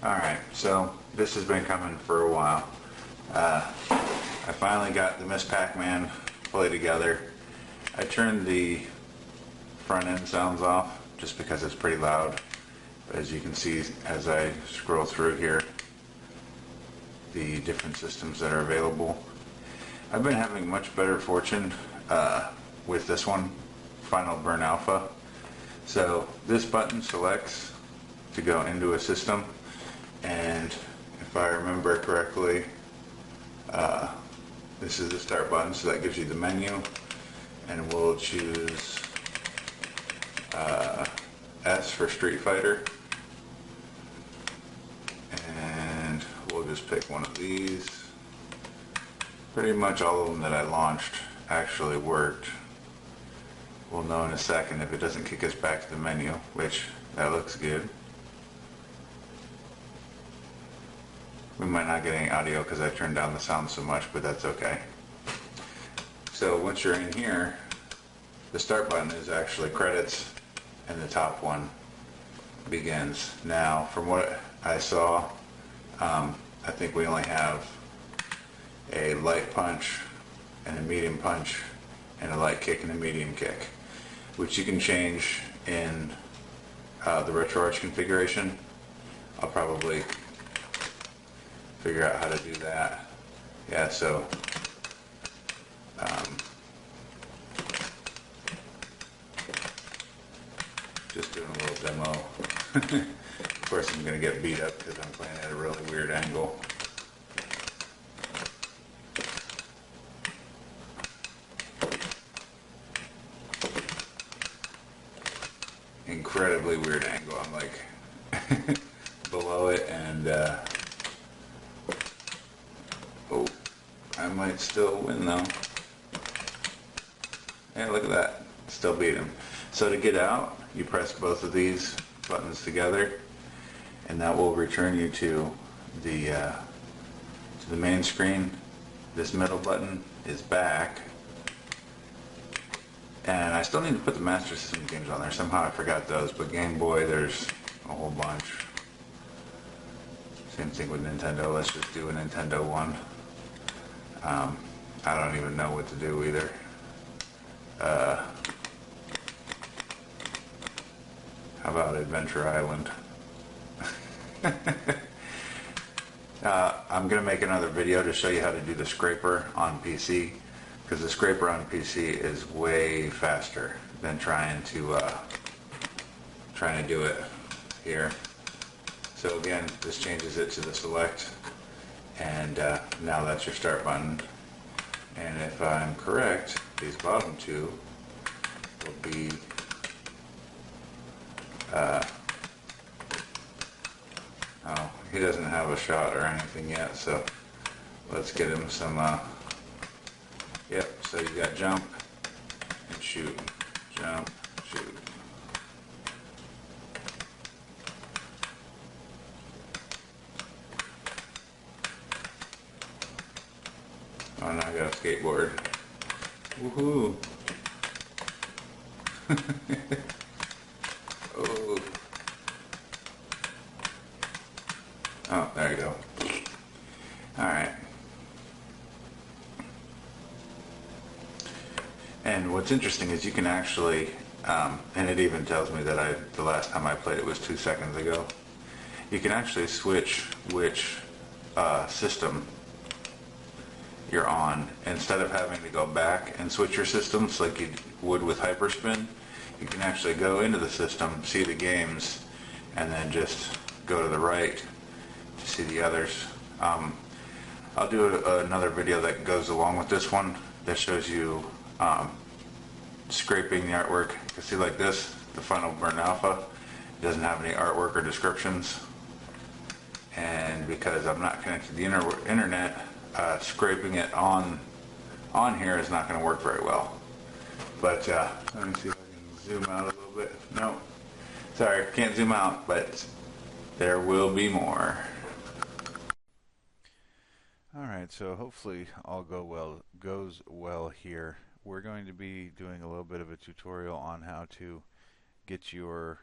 Alright, so this has been coming for a while. I finally got the Miss Pac-Man fully together. I turned the front end sounds off just because it's pretty loud. As you can see as I scroll through here, the different systems that are available. I've been having much better fortune with this one, Final Burn Alpha. So this button selects to go into a system, and if I remember correctly, this is the start button, so that gives you the menu, and we'll choose S for Street Fighter, and we'll just pick one of these. Pretty much all of them that I launched actually worked. We'll know in a second if it doesn't kick us back to the menu, which that looks good. We might not get any audio because I turned down the sound so much, but that's okay. So once you're in here, the start button is actually credits, and the top one begins. Now, from what I saw, I think we only have a light punch and a medium punch and a light kick and a medium kick, which you can change in the RetroArch configuration. I'll probably figure out how to do that. Yeah, so just doing a little demo. Of course I'm going to get beat up because I'm playing at a really weird angle. Incredibly weird angle. I'm like below it, and oh, I might still win though. Hey, look at that. Still beat him. So to get out, you press both of these buttons together, and that will return you to the main screen. This middle button is back. And I still need to put the Master System games on there. Somehow I forgot those, but Game Boy, there's a whole bunch. Same thing with Nintendo. Let's just do a Nintendo one. I don't even know what to do either. How about Adventure Island? I'm going to make another video to show you how to do the scraper on PC, because the scraper on PC is way faster than trying to do it here. So again, this changes it to the select, and now that's your start button. And if I'm correct, these bottom two will be oh, he doesn't have a shot or anything yet, so let's get him some yep, so you got jump and shoot, jump, shoot. Oh, now I got a skateboard. Woohoo! Oh. Oh, there you go. Alright. And what's interesting is you can actually, and it even tells me that the last time I played it was 2 seconds ago. You can actually switch which system you're on. Instead of having to go back and switch your systems like you would with Hyperspin, you can actually go into the system, see the games, and then just go to the right to see the others. I'll do another video that goes along with this one that shows you scraping the artwork. You can see like this, the Final Burn Alpha doesn't have any artwork or descriptions, and because I'm not connected to the internet, scraping it on here is not going to work very well. But let me see if I can zoom out a little bit. No, sorry, can't zoom out, but there will be more. Alright, so hopefully all goes well here. We're going to be doing a little bit of a tutorial on how to get your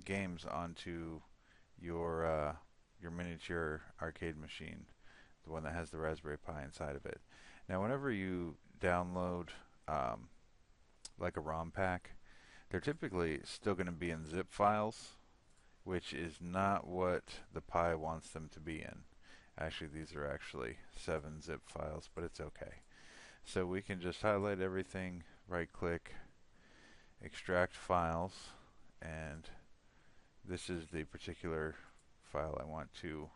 games onto your miniature arcade machine, the one that has the Raspberry Pi inside of it. Now, whenever you download like a ROM pack, they're typically still going to be in zip files, which is not what the Pi wants them to be in. Actually, these are actually 7 zip files, but it's okay. So we can just highlight everything, right click, extract files, and this is the particular file I want to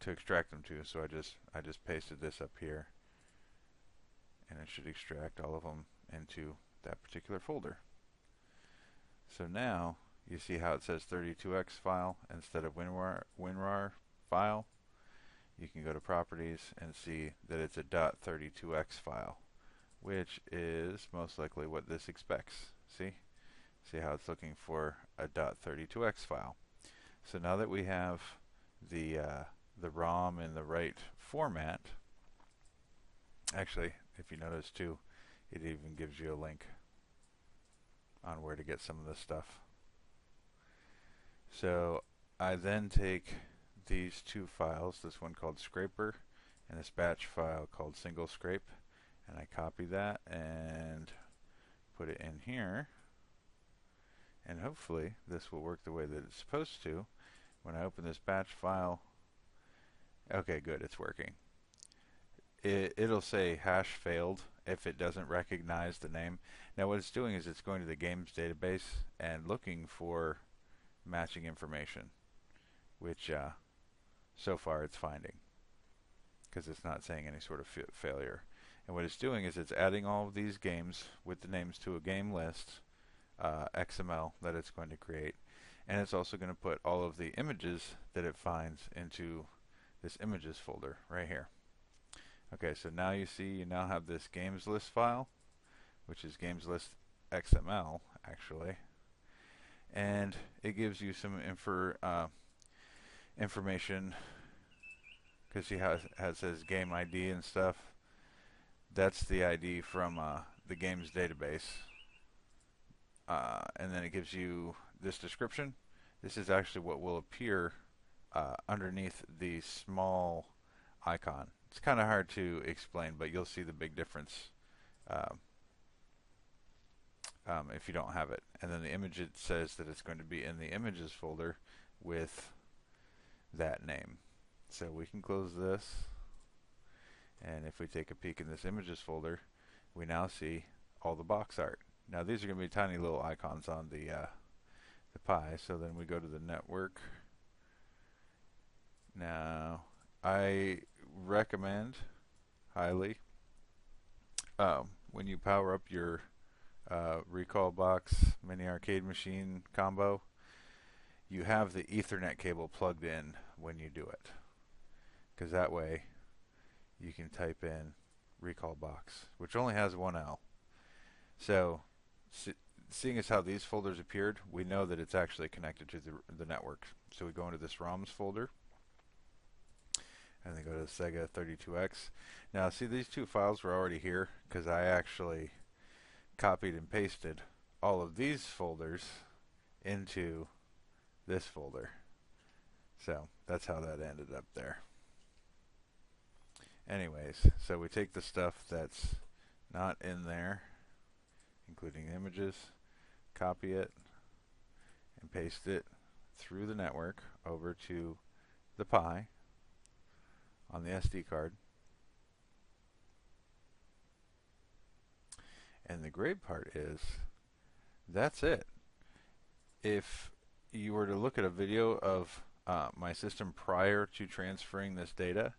extract them to. So I just pasted this up here, and it should extract all of them into that particular folder. So now you see how it says 32x file instead of WinRAR file. You can go to properties and see that it's a .32x file, which is most likely what this expects. See how it's looking for a .32x file. So now that we have the ROM in the right format, actually, if you notice too, it even gives you a link on where to get some of this stuff. So I then take these two files, this one called scraper and this batch file called single scrape, and I copy that and put it in here, and hopefully this will work the way that it's supposed to. When I open this batch file, okay, good, it's working. It'll say hash failed if it doesn't recognize the name. Now what it's doing is it's going to the games database and looking for matching information, which so far it's finding, because it's not saying any sort of failure. And what it's doing is it's adding all of these games with the names to a game list, XML, that it's going to create, and it's also going to put all of the images that it finds into this images folder right here. Okay, so now you see you now have this games list file, which is games list XML actually, and it gives you some information, because see how it says game ID and stuff. That's the ID from the games database, and then it gives you this description. This is actually what will appear underneath the small icon. It's kind of hard to explain, but you'll see the big difference if you don't have it. And then the image, it says that it's going to be in the images folder with that name. So we can close this, and if we take a peek in this images folder, we now see all the box art. Now these are going to be tiny little icons on the Pi. So then we go to the network. Now I recommend highly when you power up your recalbox mini arcade machine combo, you have the Ethernet cable plugged in when you do it, because that way you can type in recalbox, which only has one L. So seeing as how these folders appeared, we know that it's actually connected to the network. So we go into this ROMs folder, and then go to Sega 32X. Now see, these two files were already here because I actually copied and pasted all of these folders into this folder. So that's how that ended up there. Anyways, so we take the stuff that's not in there, including images, copy it, and paste it through the network over to the Pi on the SD card. And the great part is, that's it. If you were to look at a video of my system prior to transferring this data,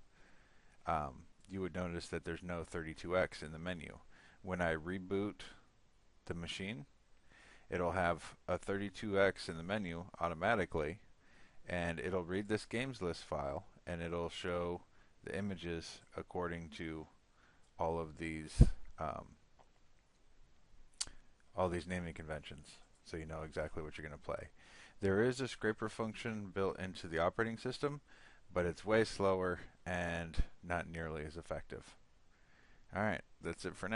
you would notice that there's no 32X in the menu. When I reboot the machine, it'll have a 32X in the menu automatically, and it'll read this games list file, and it'll show the images according to all of these naming conventions, so you know exactly what you're going to play. There is a scraper function built into the operating system, but it's way slower and not nearly as effective. Alright, that's it for now.